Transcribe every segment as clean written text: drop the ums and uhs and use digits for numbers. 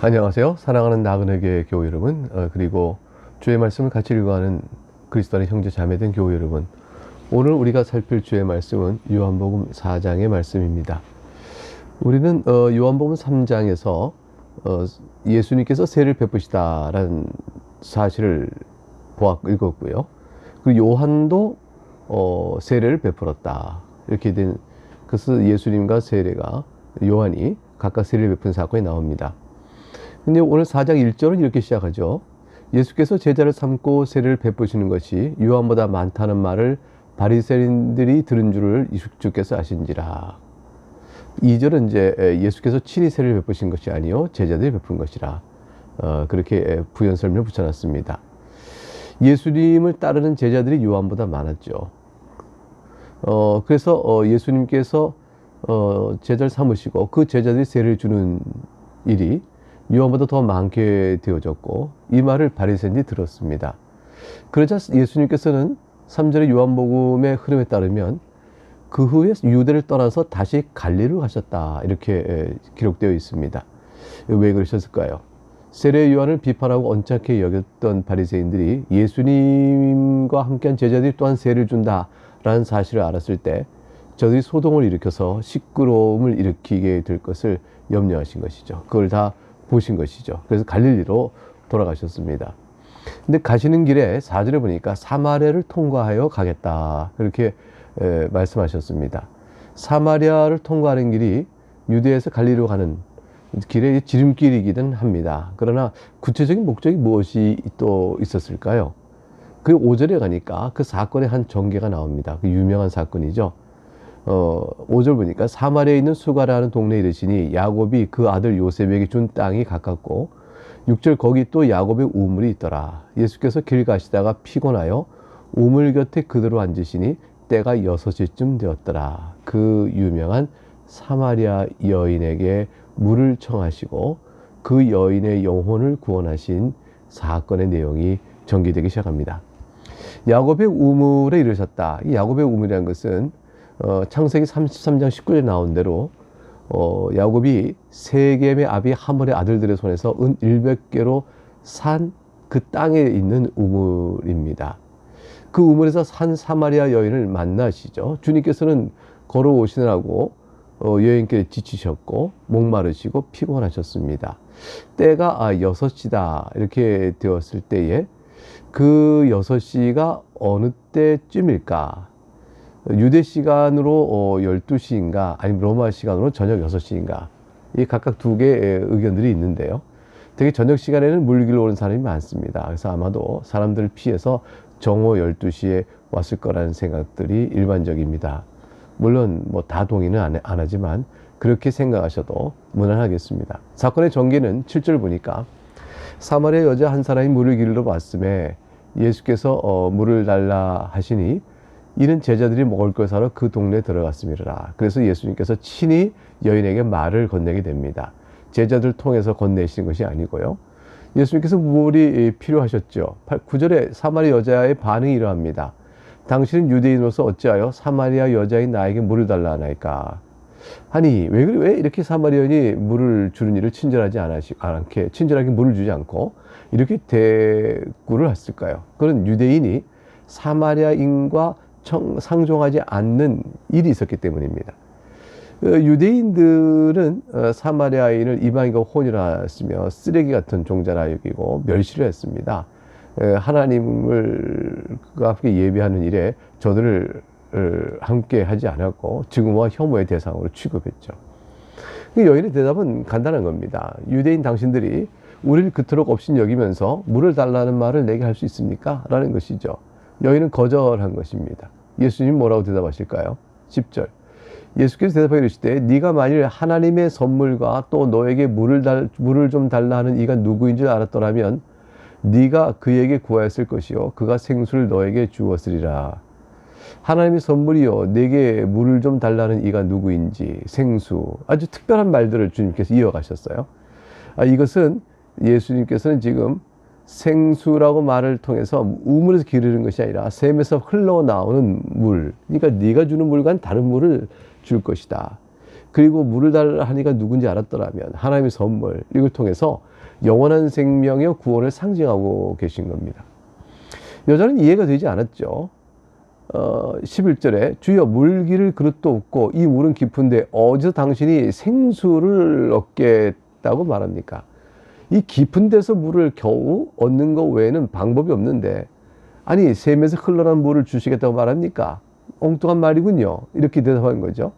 안녕하세요. 사랑하는 나그네교회 교회 여러분, 그리고 주의 말씀을 같이 읽어가는 그리스도 안의 형제 자매된 교회 여러분, 오늘 우리가 살필 주의 말씀은 요한복음 4장의 말씀입니다. 우리는 요한복음 3장에서 예수님께서 세를 베푸시다라는 사실을 읽었고요. 그리고 요한도 세례를 베풀었다, 이렇게 된, 그래서 예수님과 세례가, 요한이 각각 세례를 베푼 사건이 나옵니다. 근데 오늘 4장 1절은 이렇게 시작하죠. 예수께서 제자를 삼고 세례를 베푸시는 것이 요한보다 많다는 말을 바리새인들이 들은 줄을 주께서 아신지라. 2절은 이제 예수께서 친히 세례를 베푸신 것이 아니요 제자들이 베푼 것이라. 그렇게 부연 설명을 붙여놨습니다. 예수님을 따르는 제자들이 요한보다 많았죠. 그래서 예수님께서 제자를 삼으시고 그 제자들이 세례를 주는 일이 요한보다 더 많게 되어졌고, 이 말을 바리새인들이 들었습니다. 그러자 예수님께서는 3절의 요한복음의 흐름에 따르면 그 후에 유대를 떠나서 다시 갈릴리로 가셨다, 이렇게 기록되어 있습니다. 왜 그러셨을까요? 세례 요한을 비판하고 언짢게 여겼던 바리새인들이 예수님과 함께한 제자들이 또한 세례를 준다라는 사실을 알았을 때 저들이 소동을 일으켜서 시끄러움을 일으키게 될 것을 염려하신 것이죠. 그걸 다 보신 것이죠. 그래서 갈릴리로 돌아가셨습니다. 근데 가시는 길에 4절에 보니까 사마리아를 통과하여 가겠다, 그렇게 말씀하셨습니다. 사마리아를 통과하는 길이 유대에서 갈릴리로 가는 길의 지름길이기는 합니다. 그러나 구체적인 목적이 무엇이 또 있었을까요? 그 5절에 가니까 그 사건의 한 전개가 나옵니다. 그 유명한 사건이죠. 5절 보니까 사마리아에 있는 수가라는 동네에 이르시니 야곱이 그 아들 요셉에게 준 땅이 가깝고, 6절 거기 또 야곱의 우물이 있더라. 예수께서 길 가시다가 피곤하여 우물 곁에 그대로 앉으시니 때가 6시쯤 되었더라. 그 유명한 사마리아 여인에게 물을 청하시고 그 여인의 영혼을 구원하신 사건의 내용이 전개되기 시작합니다. 야곱의 우물에 이르셨다. 이 야곱의 우물이라는 것은 창세기 33장 19절에 나온 대로 야곱이 세겜의 아비 하몰의 아들들의 손에서 은 100개로 산 그 땅에 있는 우물입니다. 그 우물에서 산 사마리아 여인을 만나시죠. 주님께서는 걸어오시느라고 여인께서 지치셨고 목마르시고 피곤하셨습니다. 때가 6시다 이렇게 되었을 때에 그 6시가 어느 때쯤일까? 유대 시간으로 12시인가 아니면 로마 시간으로 저녁 6시인가, 이 각각 두 개의 의견들이 있는데요. 되게 저녁 시간에는 물길로 오는 사람이 많습니다. 그래서 아마도 사람들을 피해서 정오 12시에 왔을 거라는 생각들이 일반적입니다. 물론 뭐 다 동의는 안 하지만 그렇게 생각하셔도 무난하겠습니다. 사건의 전개는 7절 보니까 사마리아 여자 한 사람이 물을 길러 왔음에 예수께서 물을 달라 하시니 이는 제자들이 먹을 걸 사러 그 동네에 들어갔음이라. 그래서 예수님께서 친히 여인에게 말을 건네게 됩니다. 제자들 통해서 건네신 것이 아니고요. 예수님께서 물이 필요하셨죠. 9절에 사마리아 여자의 반응이 이러합니다. 당신은 유대인으로서 어찌하여 사마리아 여자인 나에게 물을 달라 하나이까? 아니 왜 이렇게 사마리아인이 물을 주는 일을 친절하게 물을 주지 않고 이렇게 대꾸를 했을까요? 그런 유대인이 사마리아인과 상종하지 않는 일이 있었기 때문입니다. 유대인들은 사마리아인을 이방인과 혼혈하였으며 쓰레기 같은 종자라 여기고 멸시를 했습니다. 하나님을 함께 예배하는 일에 저들을 함께 하지 않았고 증오와 혐오의 대상으로 취급했죠. 여인의 대답은 간단한 겁니다. 유대인 당신들이 우리를 그토록 업신 여기면서 물을 달라는 말을 내게 할 수 있습니까? 라는 것이죠. 여인은 거절한 것입니다. 예수님 뭐라고 대답하실까요? 10절. 예수께서 대답하여 이르시되 네가 만일 하나님의 선물과 또 너에게 물을 좀 달라 하는 이가 누구인 줄 알았더라면 네가 그에게 구하였을 것이요 그가 생수를 너에게 주었으리라. 하나님의 선물이요 내게 물을 좀 달라는 이가 누구인지, 생수, 아주 특별한 말들을 주님께서 이어가셨어요. 이것은 예수님께서는 지금 생수라고 말을 통해서 우물에서 기르는 것이 아니라 샘에서 흘러나오는 물, 그러니까 네가 주는 물과는 다른 물을 줄 것이다. 그리고 물을 달라 하니까 누군지 알았더라면 하나님의 선물, 이걸 통해서 영원한 생명의 구원을 상징하고 계신 겁니다. 여자는 이해가 되지 않았죠. 11절에 주여 물기를 그릇도 없고 이 물은 깊은데 어디서 당신이 생수를 얻겠다고 말합니까? 이 깊은 데서 물을 겨우 얻는 것 외에는 방법이 없는데, 아니 샘에서 흘러난 물을 주시겠다고 말합니까? 엉뚱한 말이군요. 이렇게 대답한 거죠.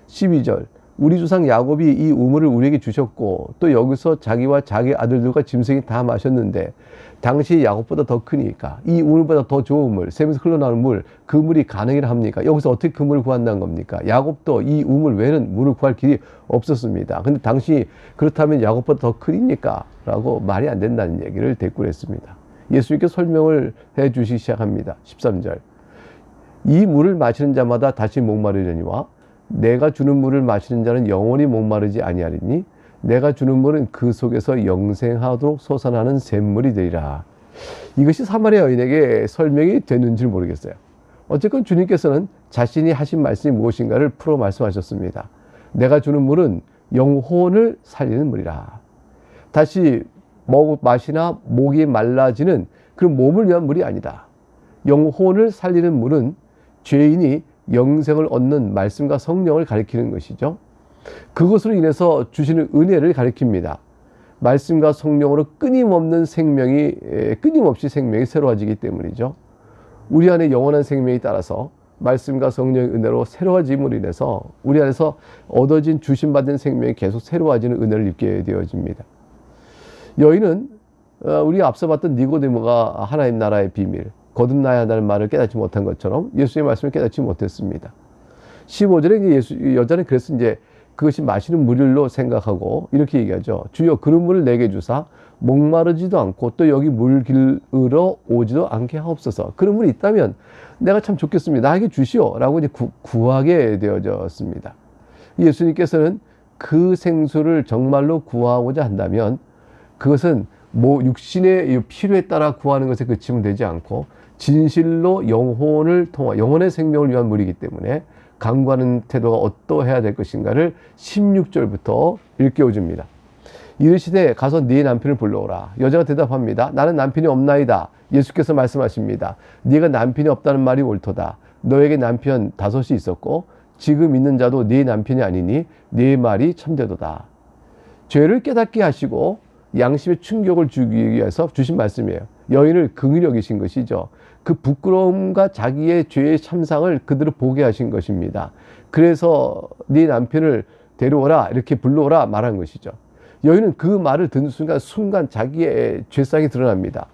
12절 우리 조상 야곱이 이 우물을 우리에게 주셨고 또 여기서 자기와 자기 아들들과 짐승이 다 마셨는데 당시 야곱보다 더 크니까 이 우물보다 더 좋은 물, 샘에서 흘러나오는 물, 그 물이 가능이라 합니까? 여기서 어떻게 그 물을 구한다는 겁니까? 야곱도 이 우물 외에는 물을 구할 길이 없었습니다. 근데 당시 그렇다면 야곱보다 더 크니까? 라고 말이 안 된다는 얘기를 대꾸를 했습니다. 예수님께 설명을 해 주시기 시작합니다. 13절 이 물을 마시는 자마다 다시 목마르려니와 내가 주는 물을 마시는 자는 영원히 목마르지 아니하리니 내가 주는 물은 그 속에서 영생하도록 솟아나는 샘물이 되리라. 이것이 사마리아 여인에게 설명이 됐는지 모르겠어요. 어쨌건 주님께서는 자신이 하신 말씀이 무엇인가를 풀어 말씀하셨습니다. 내가 주는 물은 영혼을 살리는 물이라. 다시 마시나 목이 말라지는 그런 몸을 위한 물이 아니다. 영혼을 살리는 물은 죄인이 영생을 얻는 말씀과 성령을 가리키는 것이죠. 그것으로 인해서 주시는 은혜를 가리킵니다. 말씀과 성령으로 끊임없이 생명이 새로워지기 때문이죠. 우리 안에 영원한 생명이 따라서 말씀과 성령의 은혜로 새로워짐으로 인해서 우리 안에서 얻어진 주심받은 생명이 계속 새로워지는 은혜를 입게 되어집니다. 여인은 우리 앞서 봤던 니고데모가 하나님 나라의 비밀, 거듭나야 한다는 말을 깨닫지 못한 것처럼 예수의 말씀을 깨닫지 못했습니다. 15절에 여자는 그래서 이제 그것이 마시는 물로 생각하고 이렇게 얘기하죠. 주여 그런 물을 내게 주사 목마르지도 않고 또 여기 물 길으러 오지도 않게 하옵소서. 그런 물이 있다면 내가 참 좋겠습니다. 나에게 주시오 라고 이제 구하게 되어졌습니다. 예수님께서는 그 생수를 정말로 구하고자 한다면 그것은 육신의 필요에 따라 구하는 것에 그치면 되지 않고 진실로 영혼의 생명을 위한 물이기 때문에 간구하는 태도가 어떠해야 될 것인가를 16절부터 일깨워줍니다. 이르시되 가서 네 남편을 불러오라. 여자가 대답합니다. 나는 남편이 없나이다. 예수께서 말씀하십니다. 네가 남편이 없다는 말이 옳도다. 너에게 남편 5이 있었고 지금 있는 자도 네 남편이 아니니 네 말이 참되도다. 죄를 깨닫게 하시고 양심의 충격을 주기 위해서 주신 말씀이에요. 여인을 긍휼히 여기신 것이죠. 그 부끄러움과 자기의 죄의 참상을 그대로 보게 하신 것입니다. 그래서 네 남편을 데려오라, 이렇게 불러오라 말한 것이죠. 여인은 그 말을 듣는 순간 자기의 죄상이 드러납니다.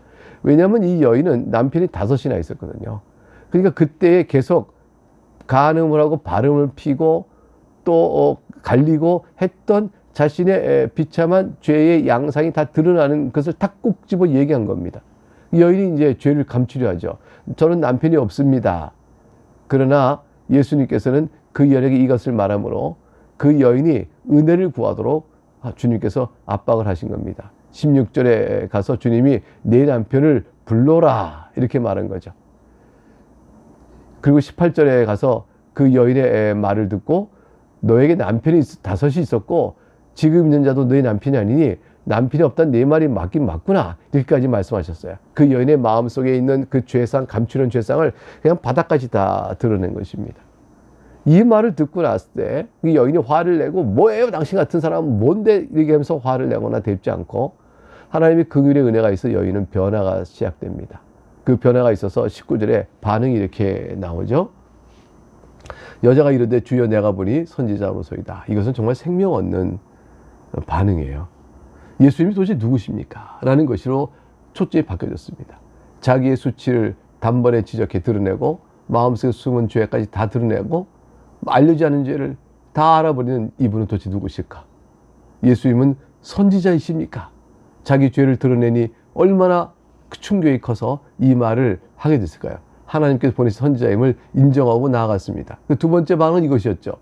왜냐하면 이 여인은 남편이 5이나 있었거든요. 그러니까 그때 계속 간음을 하고 발음을 피고 또 갈리고 했던 자신의 비참한 죄의 양상이 다 드러나는 것을 탁 꼭 집어 얘기한 겁니다. 여인이 이제 죄를 감추려 하죠. 저는 남편이 없습니다. 그러나 예수님께서는 그 여인에게 이것을 말하므로 그 여인이 은혜를 구하도록 주님께서 압박을 하신 겁니다. 16절에 가서 주님이 내 남편을 불러라 이렇게 말한 거죠. 그리고 18절에 가서 그 여인의 말을 듣고 너에게 남편이 5이 있었고 지금 있는 자도 너의 남편이 아니니 남편이 없다는 내 말이 맞긴 맞구나 이렇게까지 말씀하셨어요. 그 여인의 마음속에 있는 그 죄상, 감추는 죄상을 그냥 바닥까지 다 드러낸 것입니다. 이 말을 듣고 났을 때 이 여인이 화를 내고 뭐예요 당신 같은 사람은 뭔데 이렇게 하면서 화를 내거나 대지 않고 하나님의 긍휼의 은혜가 있어 여인은 변화가 시작됩니다. 그 변화가 있어서 19절에 반응이 이렇게 나오죠. 여자가 이르되 주여 내가 보니 선지자로소이다. 이것은 정말 생명 얻는 반응이에요. 예수님이 도대체 누구십니까? 라는 것으로 초점이 바뀌어졌습니다. 자기의 수치를 단번에 지적해 드러내고 마음속에 숨은 죄까지 다 드러내고 알려지지 않은 죄를 다 알아버리는 이분은 도대체 누구실까? 예수님은 선지자이십니까? 자기 죄를 드러내니 얼마나 충격이 커서 이 말을 하게 됐을까요? 하나님께서 보내신 선지자임을 인정하고 나아갔습니다. 두 번째 방은 이것이었죠.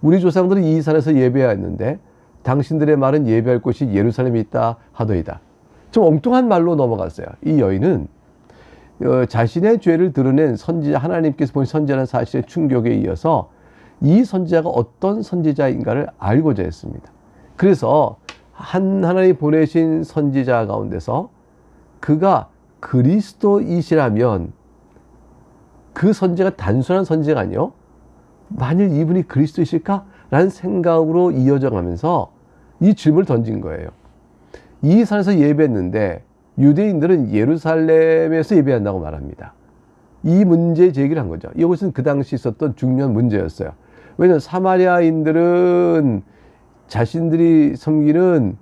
우리 조상들은 이 산에서 예배하였는데 당신들의 말은 예배할 곳이 예루살렘에 있다 하더이다. 좀 엉뚱한 말로 넘어갔어요. 이 여인은 자신의 죄를 드러낸 선지자, 하나님께서 보신 선지자라는 사실의 충격에 이어서 이 선지자가 어떤 선지자인가를 알고자 했습니다. 그래서 하나님이 보내신 선지자 가운데서 그가 그리스도이시라면 그 선지자가 단순한 선지자가 아니요, 만일 이분이 그리스도이실까? 라는 생각으로 이어져 가면서 이 질문을 던진 거예요. 이 산에서 예배했는데 유대인들은 예루살렘에서 예배한다고 말합니다. 이 문제 제기를 한 거죠. 이것은 그 당시 있었던 중요한 문제였어요. 왜냐하면 사마리아인들은 자신들이 섬기는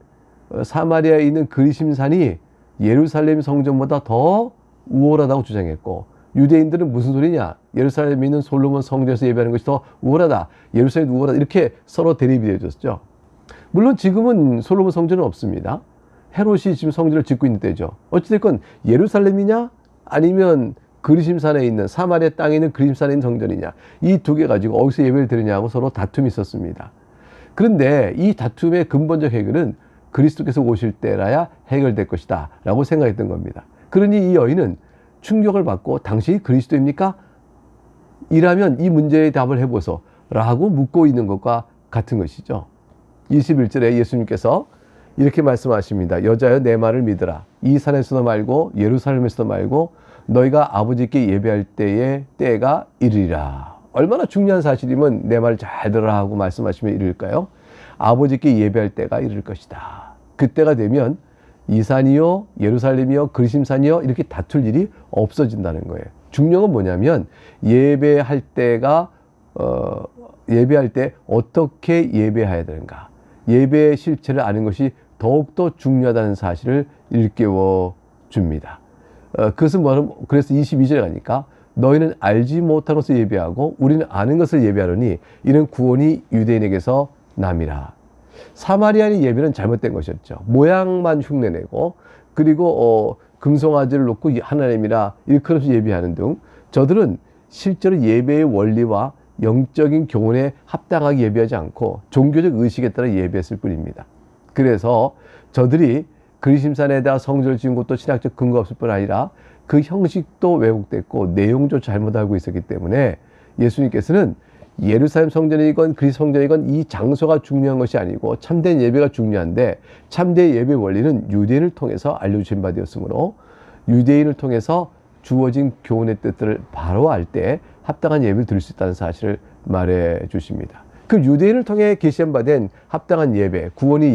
사마리아에 있는 그리심산이 예루살렘 성전보다 더 우월하다고 주장했고, 유대인들은 무슨 소리냐, 예루살렘에 있는 솔로몬 성전에서 예배하는 것이 더 우월하다, 예루살렘이 우월하다, 이렇게 서로 대립이 되어졌죠. 물론 지금은 솔로몬 성전은 없습니다. 헤롯이 지금 성전을 짓고 있는 때죠. 어찌됐건 예루살렘이냐 아니면 그리심산에 있는, 사마리아 땅에 있는 그리심산에 있는 성전이냐, 이 두 개 가지고 어디서 예배를 드리냐고 서로 다툼이 있었습니다. 그런데 이 다툼의 근본적 해결은 그리스도께서 오실 때라야 해결될 것이다 라고 생각했던 겁니다. 그러니 이 여인은 충격을 받고 당신이 그리스도입니까? 이라면 이 문제의 답을 해보소 라고 묻고 있는 것과 같은 것이죠. 21절에 예수님께서 이렇게 말씀하십니다. 여자여, 내 말을 믿으라. 이 산에서도 말고 예루살렘에서도 말고 너희가 아버지께 예배할 때의 때가 이르리라. 얼마나 중요한 사실이면 내 말을 잘 들으라 하고 말씀하시면 이를까요? 아버지께 예배할 때가 이를 것이다. 그때가 되면 이 산이요, 예루살렘이요, 그리심산이요, 이렇게 다툴 일이 없어진다는 거예요. 중요한 건 뭐냐면 예배할 때가 예배할 때 어떻게 예배해야 되는가, 예배의 실체를 아는 것이 더욱더 중요하다는 사실을 일깨워 줍니다. 그것은 그래서 22절에 가니까 너희는 알지 못한 것을 예배하고 우리는 아는 것을 예배하노니 이는 구원이 유대인에게서 남이라. 사마리아의 예배는 잘못된 것이었죠. 모양만 흉내내고, 그리고 금송아지를 놓고 하나님이라 일컬어서 예배하는 등, 저들은 실제로 예배의 원리와 영적인 교훈에 합당하게 예배하지 않고 종교적 의식에 따라 예배했을 뿐입니다. 그래서 저들이 그리심산에다 성전을 지은 것도 신학적 근거가 없을 뿐 아니라 그 형식도 왜곡됐고 내용조차 잘못 알고 있었기 때문에 예수님께서는 예루살렘 성전이건 그리스 성전이건 이 장소가 중요한 것이 아니고 참된 예배가 중요한데, 참된 예배 원리는 유대인을 통해서 알려주신 바 되었으므로 유대인을 통해서 주어진 교훈의 뜻들을 바로 알 때 합당한 예배를 드릴 수 있다는 사실을 말해 주십니다. 그 유대인을 통해 계시한 바 된 합당한 예배, 구원이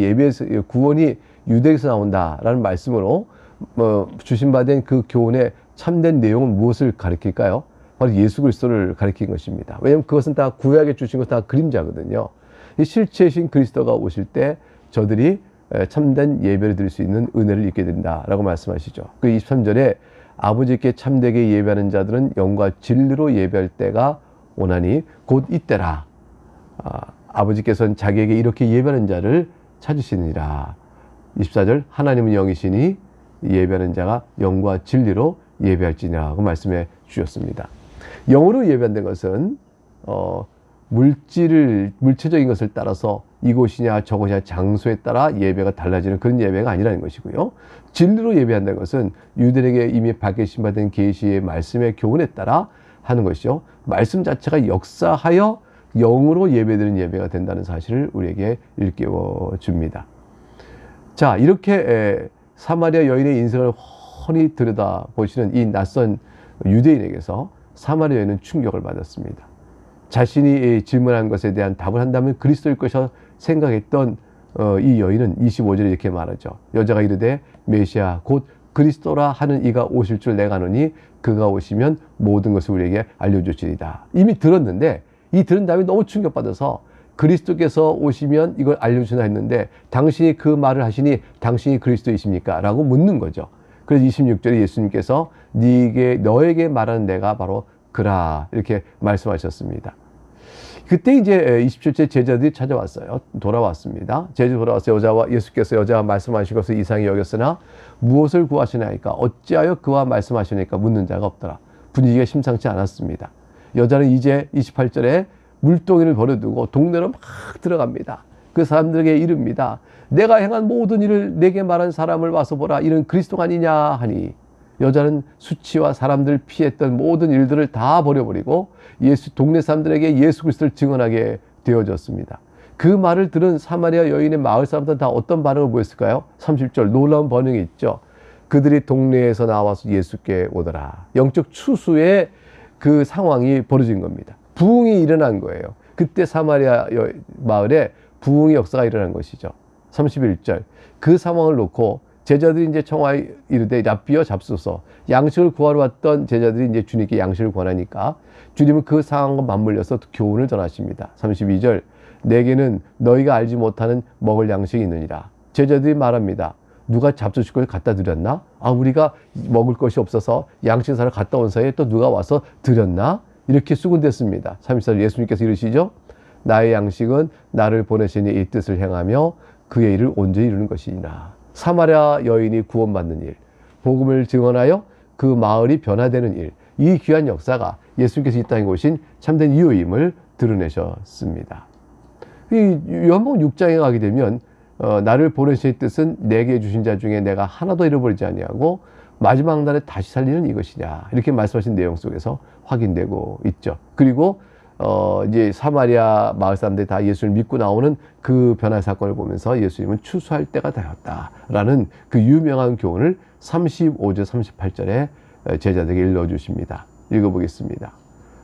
유대에서 나온다라는 말씀으로 주신 바 된 그 교훈의 참된 내용은 무엇을 가리킬까요? 바로 예수 그리스도를 가리킨 것입니다. 왜냐하면 그것은 다 구약에 주신 것은 다 그림자거든요. 이 실체이신 그리스도가 오실 때 저들이 참된 예배를 드릴 수 있는 은혜를 입게 된다라고 말씀하시죠. 그 23절에 아버지께 참되게 예배하는 자들은 영과 진리로 예배할 때가 오나니 곧 이때라. 아버지께서는 자기에게 이렇게 예배하는 자를 찾으시느니라. 24절, 하나님은 영이시니 예배하는 자가 영과 진리로 예배할지니라고 말씀해 주셨습니다. 영으로 예배한다는 것은 물체적인 것을 따라서 이곳이냐 저곳이냐 장소에 따라 예배가 달라지는 그런 예배가 아니라는 것이고요. 진리로 예배한다는 것은 유대인에게 이미 밝히신 바 된 계시의 말씀의 교훈에 따라 하는 것이죠. 말씀 자체가 역사하여 영으로 예배드리는 예배가 된다는 사실을 우리에게 일깨워 줍니다. 자, 이렇게 사마리아 여인의 인생을 훤히 들여다보시는 이 낯선 유대인에게서 사마리아 여인은 충격을 받았습니다. 자신이 질문한 것에 대한 답을 한다면 그리스도일 것이라 생각했던 이 여인은 25절에 이렇게 말하죠. 여자가 이르되 메시아 곧 그리스도라 하는 이가 오실 줄 내가 아노니 그가 오시면 모든 것을 우리에게 알려주시리다. 이미 들었는데 이 들은 다음에 너무 충격받아서 그리스도께서 오시면 이걸 알려주시나 했는데 당신이 그 말을 하시니 당신이 그리스도이십니까? 라고 묻는 거죠. 그래서 26절에 예수님께서 너에게 말하는 내가 바로 그라 이렇게 말씀하셨습니다. 그때 이제 27째 제자들이 찾아왔어요. 돌아왔습니다. 제자들이 돌아와서 예수께서 여자와 말씀하신 것을 이상히 여겼으나 무엇을 구하시나이까? 어찌하여 그와 말씀하시니까 묻는 자가 없더라. 분위기가 심상치 않았습니다. 여자는 이제 28절에 물동이를 버려두고 동네로 막 들어갑니다. 그 사람들에게 이릅니다. 내가 행한 모든 일을 내게 말한 사람을 와서 보라. 이는 그리스도가 아니냐 하니. 여자는 수치와 사람들 피했던 모든 일들을 다 버려버리고 동네 사람들에게 예수 그리스도를 증언하게 되어졌습니다. 그 말을 들은 사마리아 여인의 마을 사람들은 다 어떤 반응을 보였을까요? 30절 놀라운 반응이 있죠. 그들이 동네에서 나와서 예수께 오더라. 영적 추수의 그 상황이 벌어진 겁니다. 부흥이 일어난 거예요. 그때 사마리아 마을에 부흥의 역사가 일어난 것이죠. 31절 그 상황을 놓고 제자들이 이제 청하여 이르되 랍비여 잡소서. 양식을 구하러 왔던 제자들이 이제 주님께 양식을 권하니까 주님은 그 상황과 맞물려서 교훈을 전하십니다. 32절 내게는 너희가 알지 못하는 먹을 양식이 있느니라. 제자들이 말합니다. 누가 잡수실 걸 갖다 드렸나? 우리가 먹을 것이 없어서 양식 사러 갔다 온 사이에 또 누가 와서 드렸나? 이렇게 수군댔습니다. 34절 예수님께서 이르시죠. 나의 양식은 나를 보내신 이의 뜻을 행하며 그의 일을 온전히 이루는 것이니라. 사마리아 여인이 구원받는 일, 복음을 증언하여 그 마을이 변화되는 일, 이 귀한 역사가 예수님께서 이 땅에 오신 참된 이유임을 드러내셨습니다. 이 요한복음 6장에 가게 되면 나를 보내신 뜻은 내게 주신 자 중에 내가 하나도 잃어버리지 아니하고 마지막 날에 다시 살리는 이것이냐 이렇게 말씀하신 내용 속에서 확인되고 있죠. 그리고 이제 사마리아 마을 사람들이 다 예수를 믿고 나오는 그 변화 사건을 보면서 예수님은 추수할 때가 되었다라는 그 유명한 교훈을 35절 38절에 제자들에게 일러주십니다. 읽어보겠습니다.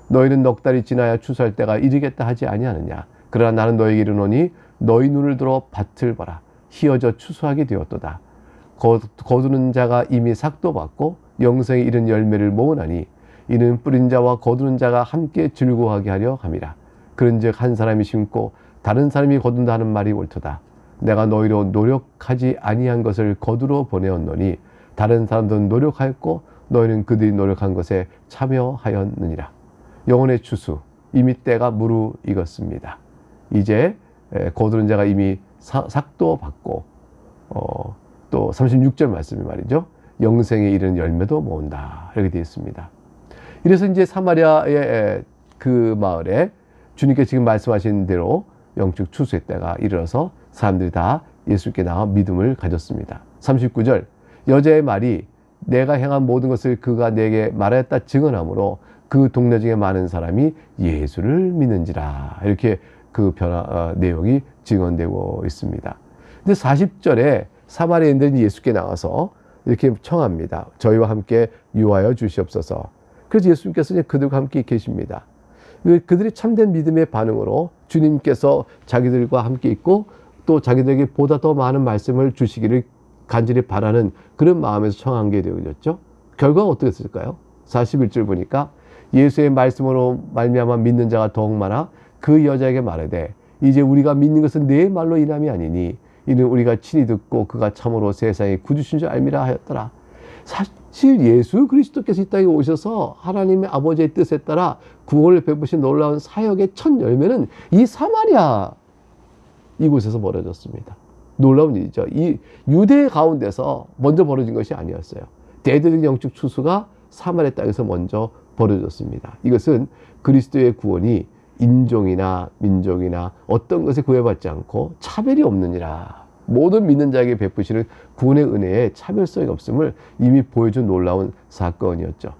너희는 넉 달이 지나야 추수할 때가 이르겠다 하지 아니하느냐. 그러나 나는 너희에게 이르노니 너희 눈을 들어 밭을 봐라. 희어져 추수하게 되었도다. 거두는 자가 이미 삭도 받고 영생에 이른 열매를 모으나니 이는 뿌린 자와 거두는 자가 함께 즐거워하게 하려 함이라. 그런즉 한 사람이 심고 다른 사람이 거둔다 하는 말이 옳도다. 내가 너희로 노력하지 아니한 것을 거두러 보내었노니 다른 사람들은 노력하였고 너희는 그들이 노력한 것에 참여하였느니라. 영혼의 추수 이미 때가 무르익었습니다. 이제 거두는 자가 이미 삭도 받고 또 36절 말씀이 말이죠. 영생에 이르는 열매도 모은다. 이렇게 되어 있습니다. 이래서 이제 사마리아의 그 마을에 주님께서 지금 말씀하신 대로 영적 추수의 때가 이르러서 사람들이 다 예수께 나와 믿음을 가졌습니다. 39절 여자의 말이 내가 행한 모든 것을 그가 내게 말하였다 증언하므로 그 동네 중에 많은 사람이 예수를 믿는지라. 이렇게 그 내용이 증언되고 있습니다. 근데 40절에 사마리아인들이 예수께 나와서 이렇게 청합니다. 저희와 함께 유하여 주시옵소서. 그래서 예수님께서 이제 그들과 함께 계십니다. 그들이 참된 믿음의 반응으로 주님께서 자기들과 함께 있고 또 자기들에게 보다 더 많은 말씀을 주시기를 간절히 바라는 그런 마음에서 청한 게 되어졌죠. 결과가 어떻게 됐을까요? 41절 보니까 예수의 말씀으로 말미암아 믿는 자가 더욱 많아 그 여자에게 말하되 이제 우리가 믿는 것은 내 말로 인함이 아니니 이는 우리가 친히 듣고 그가 참으로 세상에 구주신 줄 알미라 하였더라. 사실 예수 그리스도께서 이 땅에 오셔서 하나님의 아버지의 뜻에 따라 구원을 베푸신 놀라운 사역의 첫 열매는 이 사마리아 이곳에서 벌어졌습니다. 놀라운 일이죠. 이 유대 가운데서 먼저 벌어진 것이 아니었어요. 대대적인 영적 추수가 사마리아 땅에서 먼저 벌어졌습니다. 이것은 그리스도의 구원이 인종이나 민족이나 어떤 것에 구애받지 않고 차별이 없느니라. 모든 믿는 자에게 베푸시는 구원의 은혜에 차별성이 없음을 이미 보여준 놀라운 사건이었죠.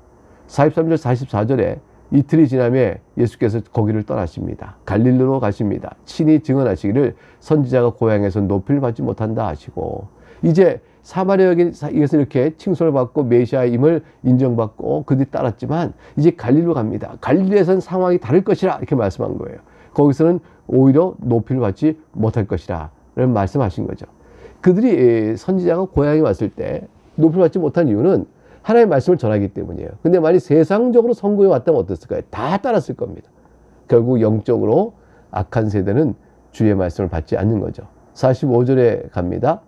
43절 44절에 이틀이 지나며 예수께서 거기를 떠나십니다. 갈릴리로 가십니다. 친히 증언하시기를 선지자가 고향에서 높이를 받지 못한다 하시고 이제 사마리아에서 이렇게 칭송을 받고 메시아임을 인정받고 그들이 따랐지만 이제 갈릴리로 갑니다. 갈릴리에서는 상황이 다를 것이라 이렇게 말씀한 거예요. 거기서는 오히려 높이를 받지 못할 것이라 라는 말씀하신 거죠. 그들이 선지자가 고향에 왔을 때 높이를 받지 못한 이유는 하나님의 말씀을 전하기 때문이에요. 근데 만약 세상적으로 선구에 왔다면 어땠을까요? 다 따랐을 겁니다. 결국 영적으로 악한 세대는 주의 말씀을 받지 않는 거죠. 45절에 갑니다.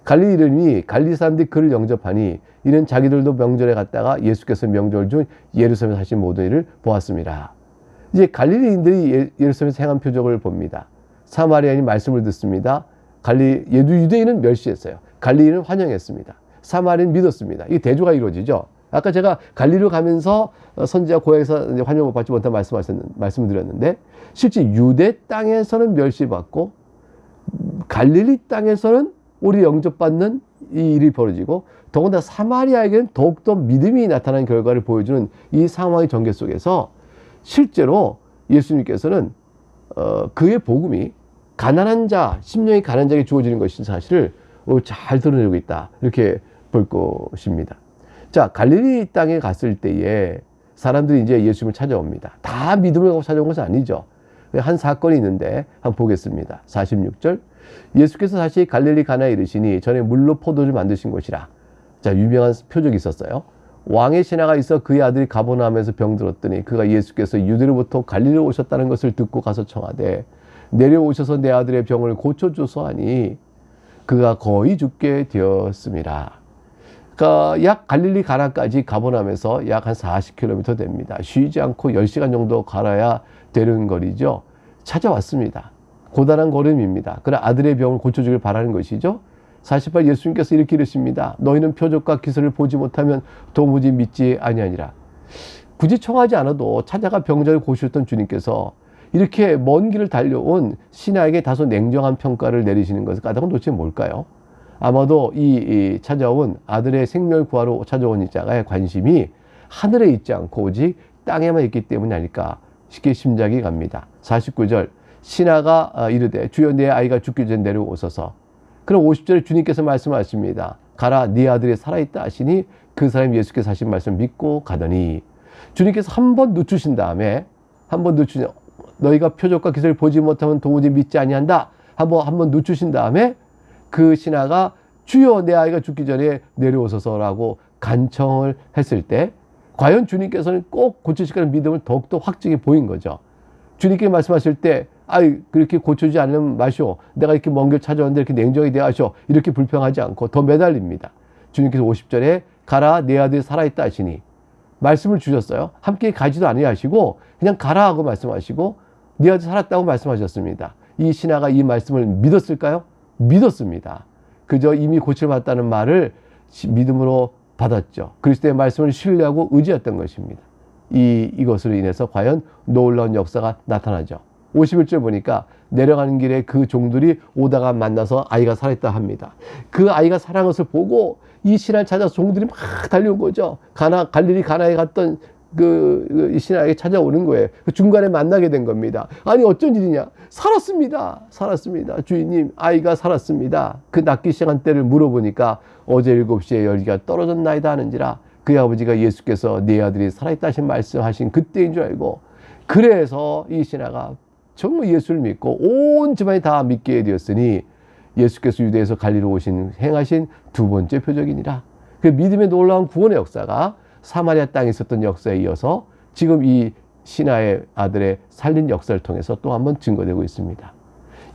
갈릴리 이름이 갈릴리 사람들이 그를 영접하니 이는 자기들도 명절에 갔다가 예수께서 명절 중 예루살렘에서 하신 모든 일을 보았습니다. 이제 갈릴리인들이 예루살렘에서 행한 표적을 봅니다. 사마리아인이 말씀을 듣습니다. 유대인은 멸시했어요. 갈릴리는 환영했습니다. 사마리아는 믿었습니다. 이 대조가 이루어지죠. 아까 제가 갈릴리로 가면서 선지자 고향에서 환영을 받지 못한 말씀을 드렸는데 실제 유대 땅에서는 멸시받고 갈릴리 땅에서는 우리 영접받는 이 일이 벌어지고 더군다나 사마리아에게는 더욱더 믿음이 나타난 결과를 보여주는 이 상황의 전개 속에서 실제로 예수님께서는 그의 복음이 가난한 자, 심령이 가난한 자에게 주어지는 것인 사실을 잘 드러내고 있다. 이렇게 볼 것입니다. 자, 갈릴리 땅에 갔을 때에 사람들이 이제 예수님을 찾아옵니다. 다 믿음을 갖고 찾아온 것은 아니죠. 한 사건이 있는데 한번 보겠습니다. 46절. 예수께서 다시 갈릴리 가나에 이르시니 전에 물로 포도를 만드신 곳이라. 자, 유명한 표적이 있었어요. 왕의 신하가 있어 그의 아들이 가버나움에서 병들었더니 그가 예수께서 유대로부터 갈릴리로 오셨다는 것을 듣고 가서 청하되 내려오셔서 내 아들의 병을 고쳐주소 하니 그가 거의 죽게 되었습니다. 그러니까 약 갈릴리 가나까지 가버나움에서 약 한 40km 됩니다. 쉬지 않고 10시간 정도 걸어야 되는 거리죠. 찾아왔습니다. 고단한 걸음입니다. 그러나 아들의 병을 고쳐주길 바라는 것이죠. 48 예수님께서 이렇게 이르십니다. 너희는 표적과 기술을 보지 못하면 도무지 믿지 아니하니라. 굳이 청하지 않아도 찾아가 병자를 고치셨던 주님께서 이렇게 먼 길을 달려온 신하에게 다소 냉정한 평가를 내리시는 것을 까닭은 도대체 뭘까요? 아마도 이 찾아온 아들의 생명을 구하러 찾아온 이 자가의 관심이 하늘에 있지 않고 오직 땅에만 있기 때문이 아닐까 쉽게 짐작이 갑니다. 49절 신하가 이르되 주여 내 아이가 죽기 전에 내려오소서. 그럼 50절에 주님께서 말씀하십니다. 가라 네 아들이 살아있다 하시니 그 사람이 예수께서 하신 말씀을 믿고 가더니 주님께서 한 번 늦추신 다음에 너희가 표적과 기술을 보지 못하면 도무지 믿지 아니한다. 한번 늦추신 다음에 그 신하가 주여 내 아이가 죽기 전에 내려오소서라고 간청을 했을 때 과연 주님께서는 꼭 고치실 거라는 믿음을 더욱더 확증해 보인 거죠. 주님께 말씀하실 때 그렇게 고쳐주지 않으면 마시오. 내가 이렇게 먼 길 찾아왔는데 이렇게 냉정히 대하시오. 이렇게 불평하지 않고 더 매달립니다. 주님께서 50절에 가라 내 아들이 살아있다 하시니 말씀을 주셨어요. 함께 가지도 아니하시고 그냥 가라 하고 말씀하시고 네 아들 살았다고 말씀하셨습니다. 이 신하가 이 말씀을 믿었을까요? 믿었습니다. 그저 이미 고쳐받았다는 말을 믿음으로 받았죠. 그리스도의 말씀을 신뢰하고 의지했던 것입니다. 이것으로 인해서 과연 놀라운 역사가 나타나죠. 51절 보니까 내려가는 길에 그 종들이 오다가 만나서 아이가 살아있다 합니다. 그 아이가 살아난 것을 보고 이 신하를 찾아서 종들이 막 달려온 거죠. 갈릴리 가나에 갔던 이 신하에게 찾아오는 거예요. 그 중간에 만나게 된 겁니다. 아니 어쩐 일이냐? 살았습니다. 주인님 아이가 살았습니다. 그 낫기 시작한 때를 물어보니까 어제 7시에 열기가 떨어졌나이다 하는지라 그의 아버지가 예수께서 네 아들이 살아있다 하신 말씀하신 그때인 줄 알고 그래서 이 신하가 정말 예수를 믿고 온 집안이 다 믿게 되었으니 예수께서 유대에서 갈리로 행하신 두 번째 표적이니라. 그 믿음의 놀라운 구원의 역사가 사마리아 땅에 있었던 역사에 이어서 지금 이 신하의 아들의 살린 역사를 통해서 또 한 번 증거되고 있습니다.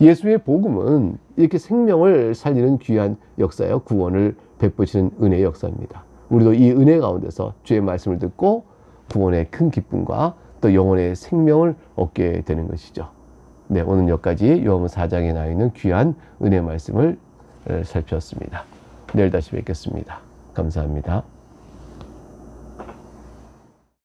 예수의 복음은 이렇게 생명을 살리는 귀한 역사예요. 구원을 베푸시는 은혜의 역사입니다. 우리도 이 은혜 가운데서 주의 말씀을 듣고 구원의 큰 기쁨과 또 영혼의 생명을 얻게 되는 것이죠. 네, 오늘 여기까지 요한복음 4장에 나와 있는 귀한 은혜 말씀을 살폈습니다. 내일 다시 뵙겠습니다. 감사합니다.